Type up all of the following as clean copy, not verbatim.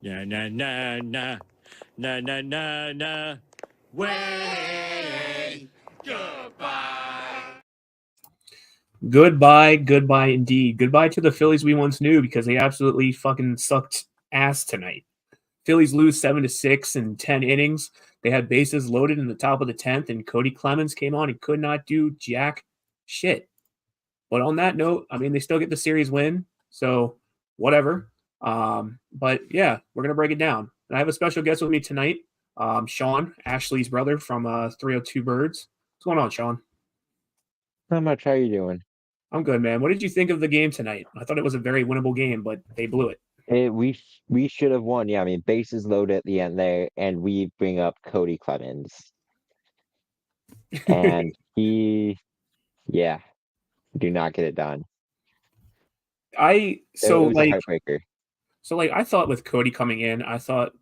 Na na na na na na na na. Way goodbye. Goodbye indeed. Goodbye to the Phillies we once knew because they absolutely fucking sucked ass tonight. Phillies lose 7-6 in 10 innings. They had bases loaded in the top of the 10th, and Cody Clemens came on and could not do jack shit. But on that note, I mean, they still get the series win, so whatever. But yeah, we're gonna break it down. And I have a special guest with me tonight, Sean, Ashley's brother from 302 Birds. What's going on, Sean? Not much. How you doing? I'm good, man. What did you think of the game tonight? I thought it was a very winnable game, but they blew it. We should have won. Yeah, I mean, bases loaded at the end there, and we bring up Cody Clemens, and yeah, do not get it done. I It so was a like heartbreaker. I thought with Cody coming in, I thought,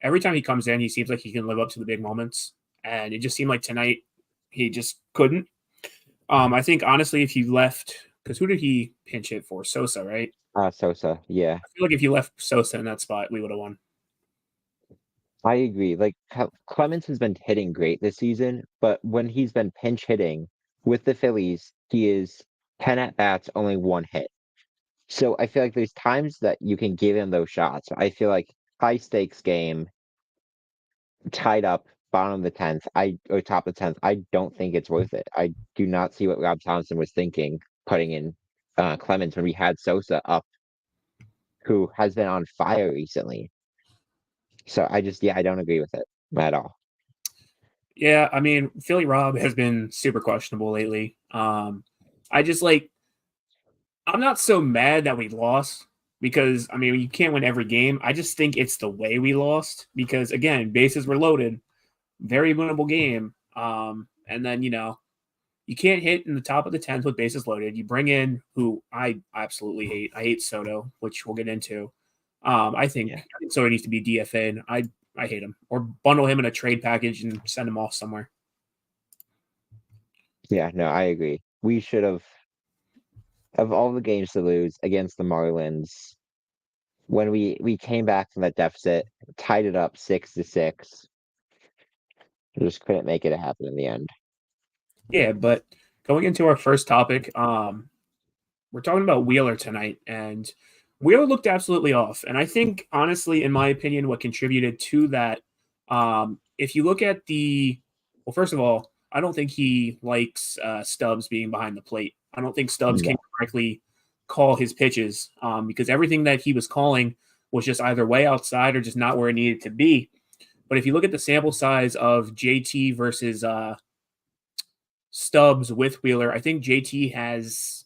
every time he comes in, he seems like he can live up to the big moments. And it just seemed like tonight he just couldn't. I think honestly, if he left, because who did he pinch hit for? Sosa, right? Sosa, yeah, I feel like if you left Sosa in that spot, we would have won. I agree. Like Clemens has been hitting great this season, but when he's been pinch hitting with the Phillies, he is 10 at bats, only one hit. So I feel like there's times that you can give him those shots. I feel like high stakes game tied up bottom of the 10th, or top of the 10th, I don't think it's worth it. I do not see what Rob Thompson was thinking putting in Clemens when we had Sosa up, who has been on fire recently. So I don't agree with it at all. Yeah, I mean, Philly Rob has been super questionable lately. I just I'm not so mad that we lost because I mean you can't win every game. I just think it's the way we lost because again, bases were loaded, very winnable game. And then you can't hit in the top of the 10th with bases loaded. You bring in who I absolutely hate. I hate Soto, which we'll get into. I think Soto needs to be DFA'd. I hate him or bundle him in a trade package and send him off somewhere. Yeah, no, I agree. We should have, of all the games to lose against the Marlins, when we came back from that deficit, tied it up 6-6, just couldn't make it happen in the end. Yeah, but going into our first topic, we're talking about Wheeler tonight, and Wheeler looked absolutely off. And I think, honestly, in my opinion, what contributed to that, if you look at well, first of all, I don't think he likes Stubbs being behind the plate. I don't think Stubbs can correctly call his pitches because everything that he was calling was just either way outside or just not where it needed to be. But if you look at the sample size of JT versus Stubbs with Wheeler, I think JT has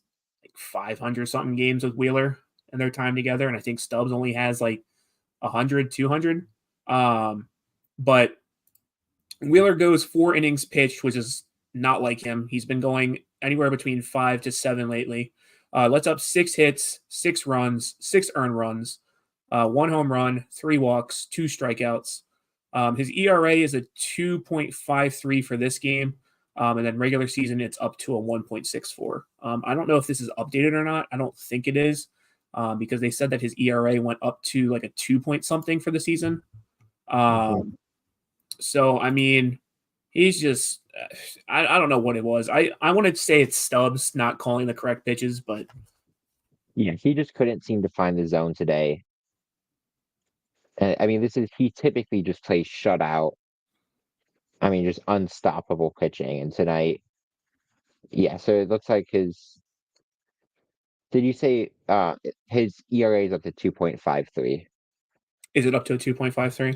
500 something games with Wheeler in their time together. And I think Stubbs only has 100, 200. But Wheeler goes 4 innings pitched, which is not like him. He's been going anywhere between 5 to 7 lately. Lets up 6 hits, 6 runs, 6 earned runs, 1 home run, 3 walks, 2 strikeouts. His ERA is a 2.53 for this game. And then regular season, it's up to a 1.64. I don't know if this is updated or not. I don't think it is because they said that his ERA went up to a 2 point something for the season. So, I mean, he's just, I don't know what it was. I want to say it's Stubbs not calling the correct pitches, but. Yeah, he just couldn't seem to find the zone today. I mean, he typically just plays shutout. I mean, just unstoppable pitching. And tonight, yeah, so it looks like did you say his ERA is up to 2.53? Is it up to a 2.53?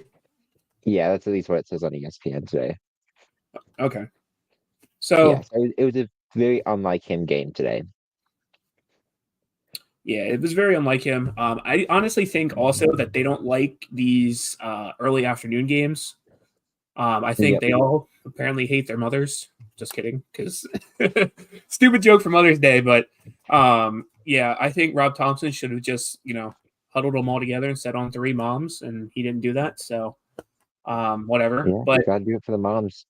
Yeah, that's at least what it says on ESPN today. Okay. So it was a very unlike him game today. Yeah, it was very unlike him. I honestly think also that they don't like these early afternoon games. I think they all apparently hate their mothers. Just kidding, because stupid joke for Mother's Day. But yeah, I think Rob Thompson should have just huddled them all together and set on 3 moms, and he didn't do that. So whatever. Yeah, but gotta do it for the moms.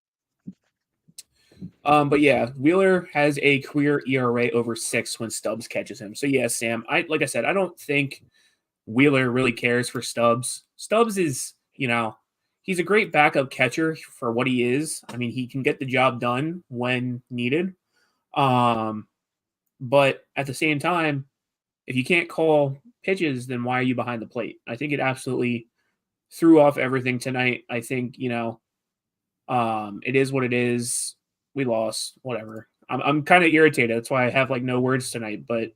But yeah, Wheeler has a career ERA over 6 when Stubbs catches him. So yeah, Sam, like I said, I don't think Wheeler really cares for Stubbs. Stubbs is, he's a great backup catcher for what he is. I mean, he can get the job done when needed. But at the same time, if you can't call pitches, then why are you behind the plate? I think it absolutely threw off everything tonight. I think, it is what it is. We lost, whatever. I'm kind of irritated. That's why I have like no words tonight. But,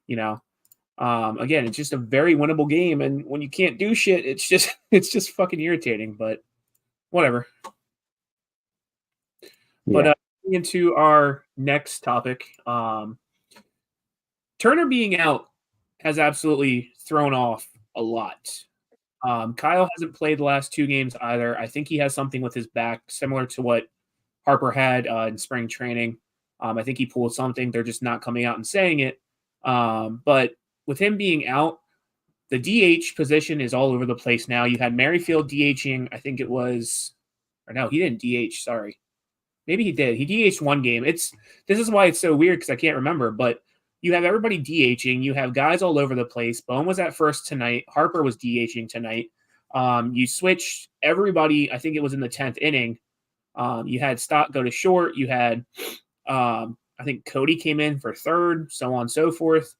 again, it's just a very winnable game. And when you can't do shit, it's just fucking irritating. But whatever. Yeah. But into our next topic, Turner being out has absolutely thrown off a lot. Kyle hasn't played the last 2 games either. I think he has something with his back, similar to what Harper had in spring training. I think he pulled something. They're just not coming out and saying it. But with him being out, the DH position is all over the place now. You had Merrifield DHing, I think it was, or no, he didn't DH, sorry. Maybe he did. He DH'd 1 game. This is why it's so weird because I can't remember, but you have everybody DHing. You have guys all over the place. Bohm was at first tonight. Harper was DHing tonight. You switched everybody. I think it was in the 10th inning. You had Stott go to short. You had, I think Cody came in for third, so on and so forth.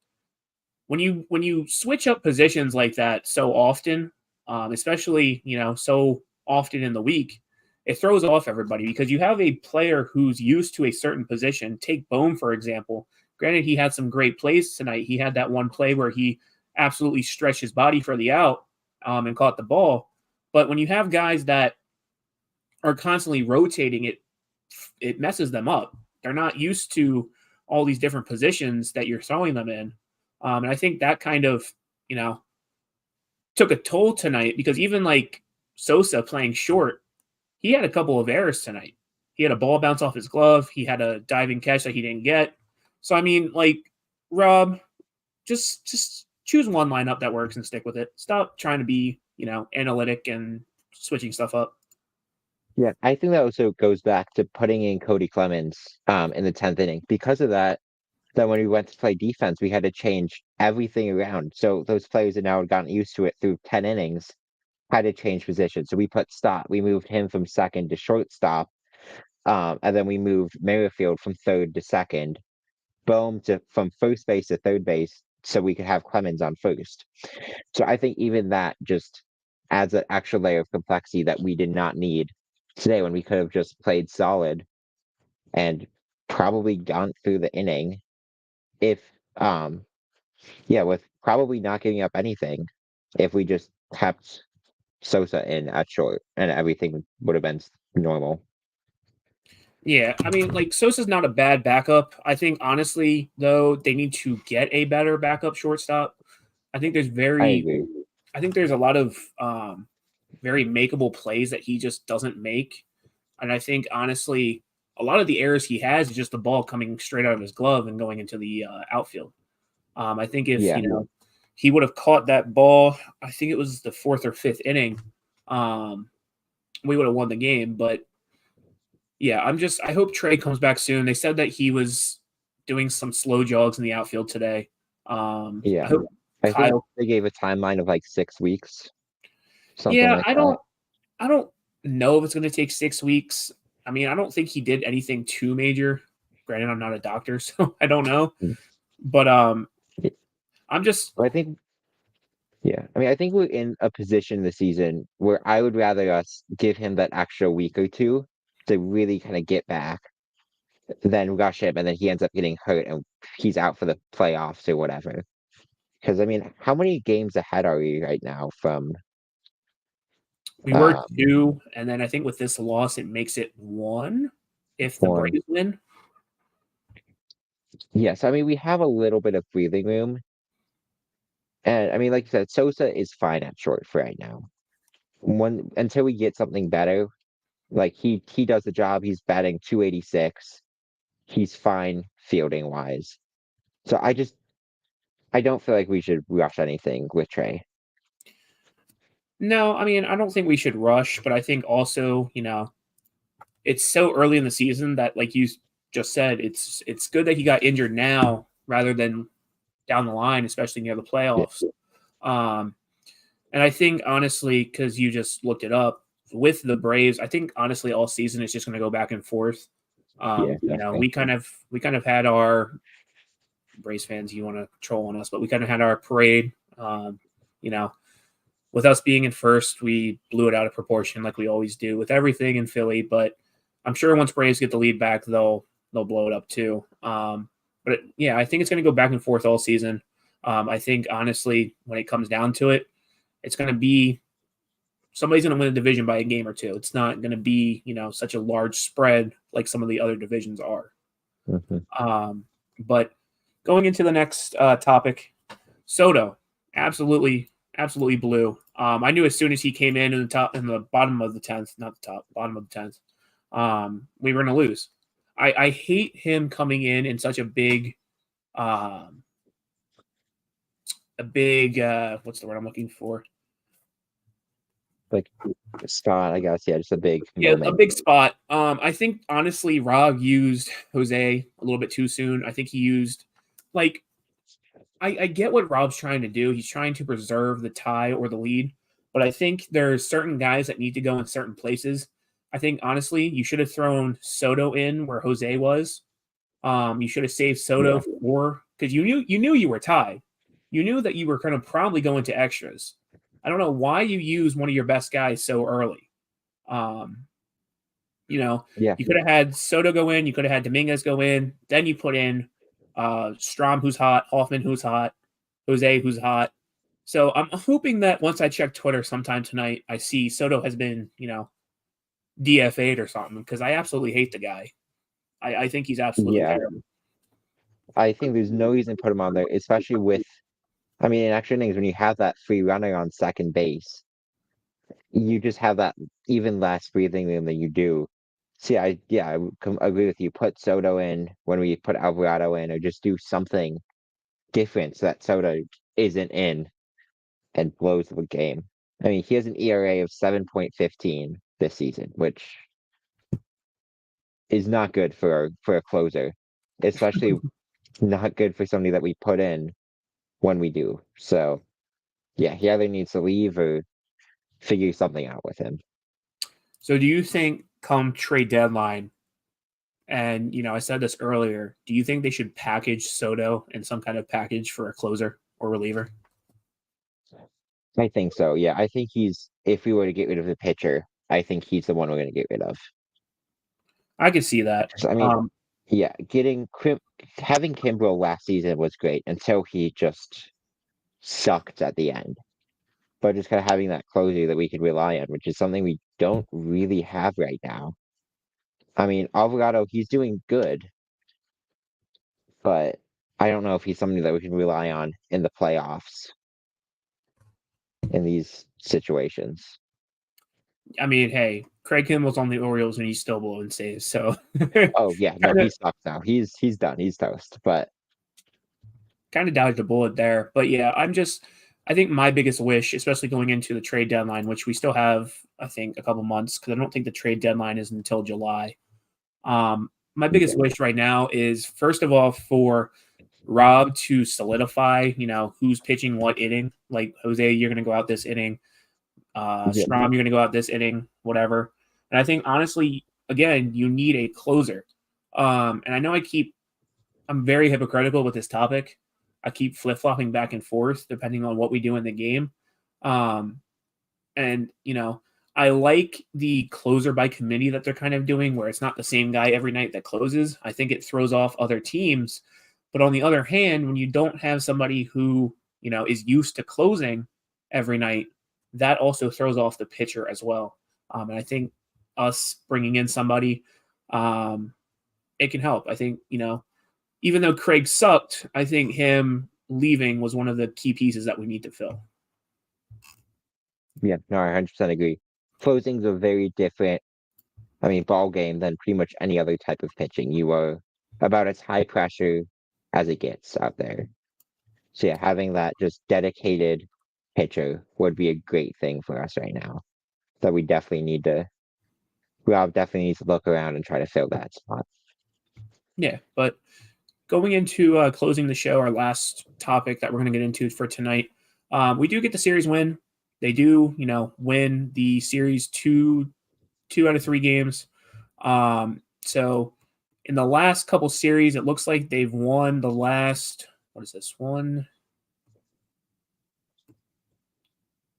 When you switch up positions like that so often, especially so often in the week, it throws off everybody because you have a player who's used to a certain position. Take Bohm, for example. Granted, he had some great plays tonight. He had that one play where he absolutely stretched his body for the out and caught the ball. But when you have guys that are constantly rotating, it messes them up. They're not used to all these different positions that you're throwing them in. And I think that kind of, took a toll tonight because even like Sosa playing short, he had a couple of errors tonight. He had a ball bounce off his glove. He had a diving catch that he didn't get. So, I mean, like, Rob, just choose one lineup that works and stick with it. Stop trying to be, analytic and switching stuff up. Yeah, I think that also goes back to putting in Cody Clemens in the 10th inning. Because of that, then when we went to play defense, we had to change everything around. So those players that now had gotten used to it through 10 innings had to change positions. So we put Stott. We moved him from second to shortstop. And then we moved Merrifield from third to second. Bohm from first base to third base so we could have Clemens on first. So I think even that just adds an extra layer of complexity that we did not need today when we could have just played solid and probably gone through the inning if with probably not giving up anything if we just kept Sosa in at short and everything would have been normal. Yeah, I mean, like, Sosa's not a bad backup. I think, honestly, though, they need to get a better backup shortstop. I think there's a lot of very makeable plays that he just doesn't make. And I think, honestly, a lot of the errors he has is just the ball coming straight out of his glove and going into the outfield. I think if, he would have caught that ball, I think it was the 4th or 5th inning, we would have won the game. But yeah, I hope Trey comes back soon. They said that he was doing some slow jogs in the outfield today. I think they gave a timeline of like 6 weeks. I don't know if it's going to take 6 weeks. I mean, I don't think he did anything too major. Granted, I'm not a doctor, so I don't know. But I think we're in a position this season where I would rather us give him that extra week or two to really kind of get back than rush him and then he ends up getting hurt and he's out for the playoffs or whatever. Because, I mean, how many games ahead are we right now from... We were 2, and then I think with this loss, it makes it 1 if the Braves win. Yes, I mean, we have a little bit of breathing room. And, I mean, like you said, Sosa is fine at short for right now. Until we get something better, like he does the job. He's batting .286. He's fine fielding wise. So I don't feel like we should rush anything with Trey. No, I mean, I don't think we should rush, but I think also, it's so early in the season that, like you just said, it's good that he got injured now rather than down the line, especially near the playoffs. And I think honestly, because you just looked it up with the Braves, I think honestly all season it's just going to go back and forth. Yeah, We definitely. kind of had our Braves fans. You want to troll on us, but we kind of had our parade. You know, with us being in first, we blew it out of proportion like we always do with everything in Philly. But I'm sure once Braves get the lead back, they'll blow it up too. Yeah, I think it's going to go back and forth all season. I think honestly, when it comes down to it, it's going to be somebody's going to win a division by a game or two. It's not going to be such a large spread like some of the other divisions are. Hmm. But going into the next topic, Soto, absolutely blew. I knew as soon as he came in the bottom of the 10th, not the top, bottom of the 10th, we were going to lose. I hate him coming in such what's the word I'm looking for? Like Scott, I guess. Yeah, just a big Yeah, a moment. big spot. I think honestly, Rob used Jose a little bit too soon. I think he used like I get what Rob's trying to do. He's trying to preserve the tie or the lead, but I think there's certain guys that need to go in certain places. I think honestly, you should have thrown Soto in where Jose was. You should have saved Soto Yeah, for because you knew you were tied. You knew that you were going to probably go into extras. I don't know why you use one of your best guys so early. Um, yeah, you could have had Soto go in, you could have had Dominguez go in, then you put in Strom, who's hot, Hoffman, who's hot, Jose, who's hot. So I'm hoping that once I check Twitter sometime tonight, I see Soto has been, DFA'd or something because I absolutely hate the guy. I think he's absolutely yeah. terrible. I think there's no reason to put him on there, especially with. I mean, in extra innings, when you have that free runner on second base, you just have that even less breathing room than you do. See, I would agree with you. Put Soto in when we put Alvarado in, or just do something different so that Soto isn't in and blows the game. I mean, he has an ERA of 7.15 this season, which is not good for a closer, especially not good for somebody that we put in when we do. So yeah, he either needs to leave or figure something out with him. So do you think come trade deadline, and I said this earlier, do you think they should package Soto in some kind of package for a closer or reliever? I think so. Yeah, I think if we were to get rid of the pitcher, I think he's the one we're going to get rid of. I could see that. So, I mean, yeah, having Kimbrel last season was great until he just sucked at the end. But just kind of having that closer that we could rely on, which is something we don't really have right now. I mean, Alvarado, he's doing good, but I don't know if he's somebody that we can rely on in the playoffs in these situations. I mean, hey, Craig Kimball's on the Orioles and he's still blowing saves. So Oh yeah, no, kind he of sucks now. He's done. He's toast. But dodged a bullet there. But yeah, I think my biggest wish, especially going into the trade deadline, which we still have, I think, a couple months because I don't think the trade deadline is until July. My yeah, biggest wish right now is first of all for Rob to solidify, who's pitching what inning. Like Jose, you're going to go out this inning. yeah, Strom, you're going to go out this inning, whatever. And I think honestly, again, you need a closer. And I know I'm very hypocritical with this topic. I keep flip flopping back and forth depending on what we do in the game. Um, and I like the closer by committee that they're kind of doing, where it's not the same guy every night that closes. I think it throws off other teams. But on the other hand, when you don't have somebody who is used to closing every night, that also throws off the pitcher as well. And I think us bringing in somebody, it can help. I think even though Craig sucked, I think him leaving was one of the key pieces that we need to fill. yeah. No, I 100% agree. Closing's a very different, I mean, ball game than pretty much any other type of pitching. You are about as high pressure as it gets out there. So yeah, having that just dedicated pitcher would be a great thing for us right now. So we definitely need to. Rob definitely needs to look around and try to fill that spot. Yeah, but going into closing the show, our last topic that we're going to get into for tonight, we do get the series win. they do, win the series two out of 3 games. So in the last couple series, it looks like they've won the last, what is this one?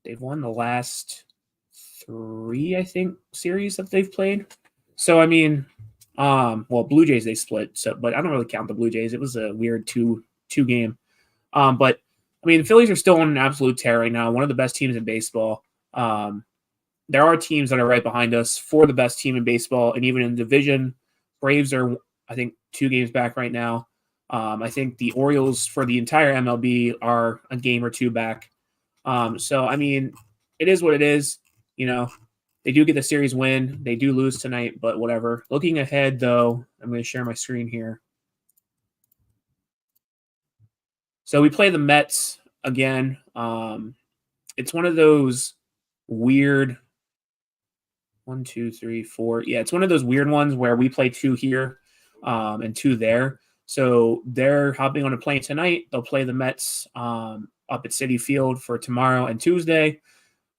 They've won the last 3, I think, series that they've played. So, I mean, Blue Jays, they split. So, but I don't really count the Blue Jays. It was a weird two game. But I mean, the Phillies are still on an absolute tear right now. One of the best teams in baseball. There are teams that are right behind us for the best team in baseball, and even in the division, Braves are, I think, 2 games back right now. I think the Orioles for the entire MLB are a game or 2 back. So, I mean, it is what it is. They do get the series win. They do lose tonight, but whatever. Looking ahead, though, I'm going to share my screen here. So we play the Mets again. It's one of those weird 1, 2, 3, 4. Yeah, it's one of those weird ones where we play 2 here and 2 there. So they're hopping on a plane tonight. They'll play the Mets up at Citi Field for tomorrow and Tuesday.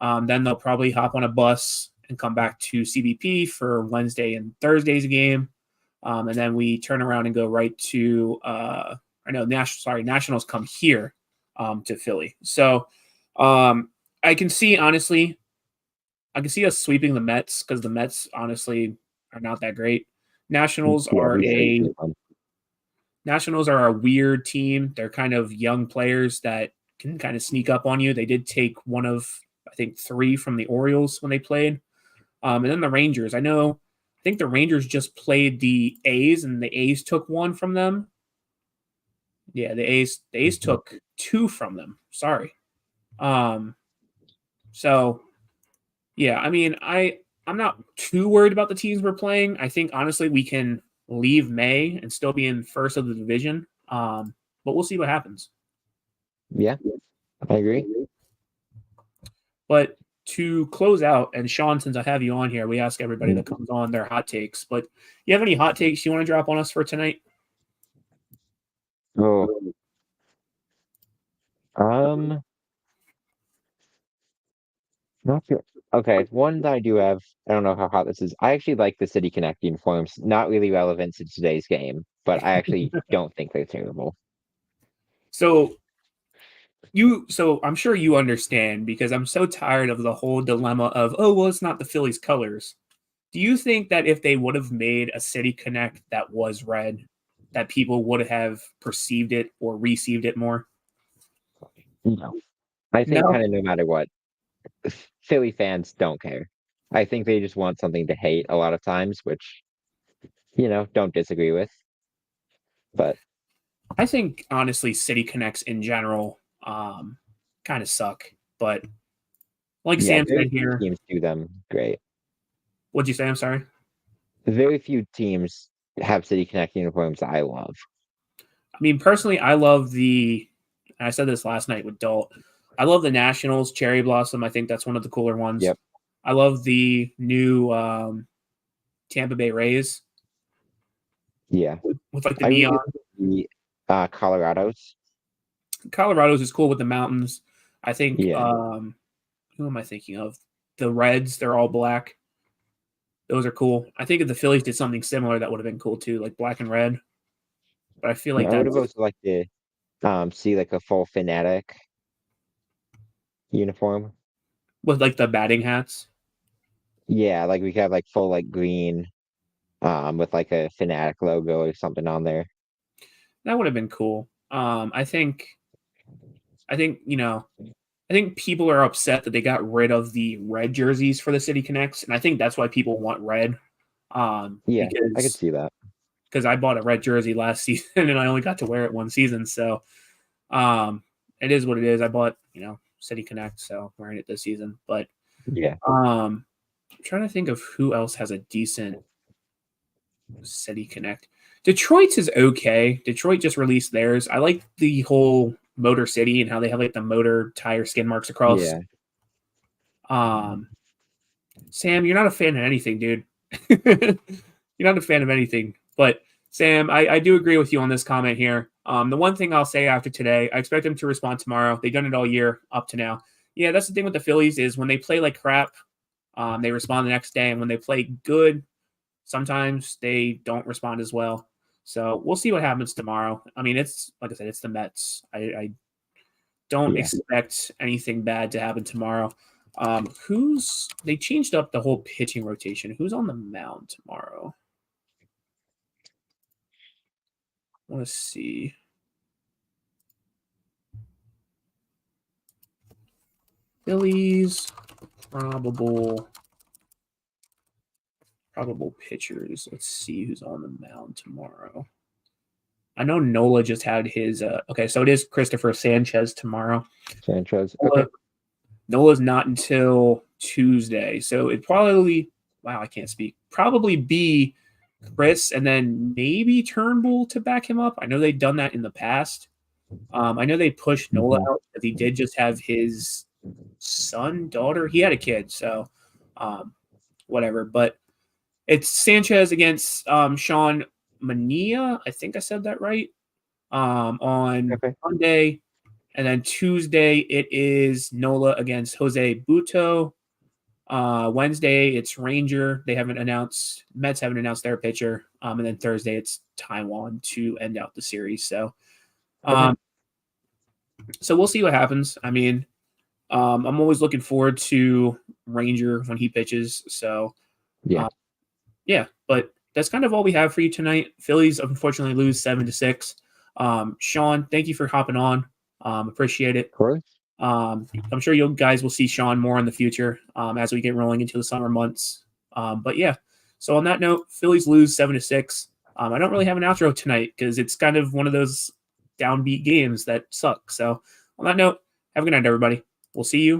Then they'll probably hop on a bus and come back to CBP for Wednesday and Thursday's game. And then we turn around and go right to Nationals come here to Philly. So I can see, honestly, us sweeping the Mets because the Mets, honestly, are not that great. Nationals are a weird team. They're kind of young players that can kind of sneak up on you. They did take one of, I think, 3 from the Orioles when they played. And then the Rangers. I think the Rangers just played the A's, and the A's took 1 from them. Yeah, the A's took 2 from them. Sorry. So, yeah, I mean, I'm not too worried about the teams we're playing. I think, honestly, we can leave May and still be in first of the division. But we'll see what happens. Yeah, I agree. But to close out, and Sean, since I have you on here, we ask everybody that comes on their hot takes. But you have any hot takes you want to drop on us for tonight? Oh, not sure. Okay, one that I do have. I don't know how hot this is. I actually like the City Connect uniforms. Not really relevant to today's game, but I actually don't think they're terrible. So I'm sure you understand, because I'm so tired of the whole dilemma of, it's not the Phillies colors. Do you think that if they would have made a City Connect that was red, that people would have perceived it or received it more? No. I think kind of no matter what, Philly fans don't care. I think they just want something to hate a lot of times, which, don't disagree with. But I think, honestly, City Connects in general kind of suck. But like Sam said here, teams do them great. What'd you say? I'm sorry. Very few teams have City Connect uniforms I love. I mean, personally, I love I said this last night with Dalt. I love the Nationals Cherry Blossom. I think that's one of the cooler ones. Yep. I love the new Tampa Bay Rays. Yeah. With like the neon. The Colorado's. Colorado's is cool with the mountains. I think, who am I thinking of? The Reds, they're all black. Those are cool. I think if the Phillies did something similar, that would have been cool too, like black and red. But I feel like I would have also liked to see like a full Fanatic uniform with like the batting hats. Yeah, like we could have like full like green, with like a Fanatic logo or something on there. That would have been cool. I think people are upset that they got rid of the red jerseys for the City Connects, and I think that's why people want red. Yeah, I could see that. Because I bought a red jersey last season and I only got to wear it one season, so it is what it is. I bought, City Connect, so I'm wearing it this season. But yeah, I'm trying to think of who else has a decent City Connect. Detroit's is okay. Detroit just released theirs. I like the whole Motor City and how they have like the motor tire skin marks across. Yeah. Sam, you're not a fan of anything, dude. You're not a fan of anything. But Sam, I do agree with you on this comment here. The one thing I'll say after today, I expect them to respond tomorrow. They've done it all year up to now. Yeah, that's the thing with the Phillies is when they play like crap, they respond the next day, and when they play good, sometimes they don't respond as well. So we'll see what happens tomorrow. I mean, it's like I said, it's the Mets. I don't expect anything bad to happen tomorrow. They changed up the whole pitching rotation. Who's on the mound tomorrow? I want to see. Phillies probable pitchers. Let's see who's on the mound tomorrow. I know Nola just had his. Okay, so it is Christopher Sanchez tomorrow. Sanchez. Okay. Nola's not until Tuesday, so it probably. Wow, I can't speak. Probably be Chris, and then maybe Turnbull to back him up. I know they've done that in the past. I know they pushed Nola out because he did just have his daughter. He had a kid, so whatever. But it's Sanchez against Sean Mania. I think I said that right. On Monday, and then Tuesday it is Nola against Jose Buto. Wednesday it's Ranger. They haven't announced. Mets haven't announced their pitcher. And then Thursday it's Taiwan to end out the series. So, so we'll see what happens. I mean, I'm always looking forward to Ranger when he pitches. So, yeah, but that's kind of all we have for you tonight. Phillies unfortunately lose 7-6. Sean, thank you for hopping on. Appreciate it. Of course. I'm sure you guys will see Sean more in the future as we get rolling into the summer months. But yeah, so on that note, Phillies lose 7-6. I don't really have an outro tonight because it's kind of one of those downbeat games that suck. So on that note, have a good night, everybody. We'll see you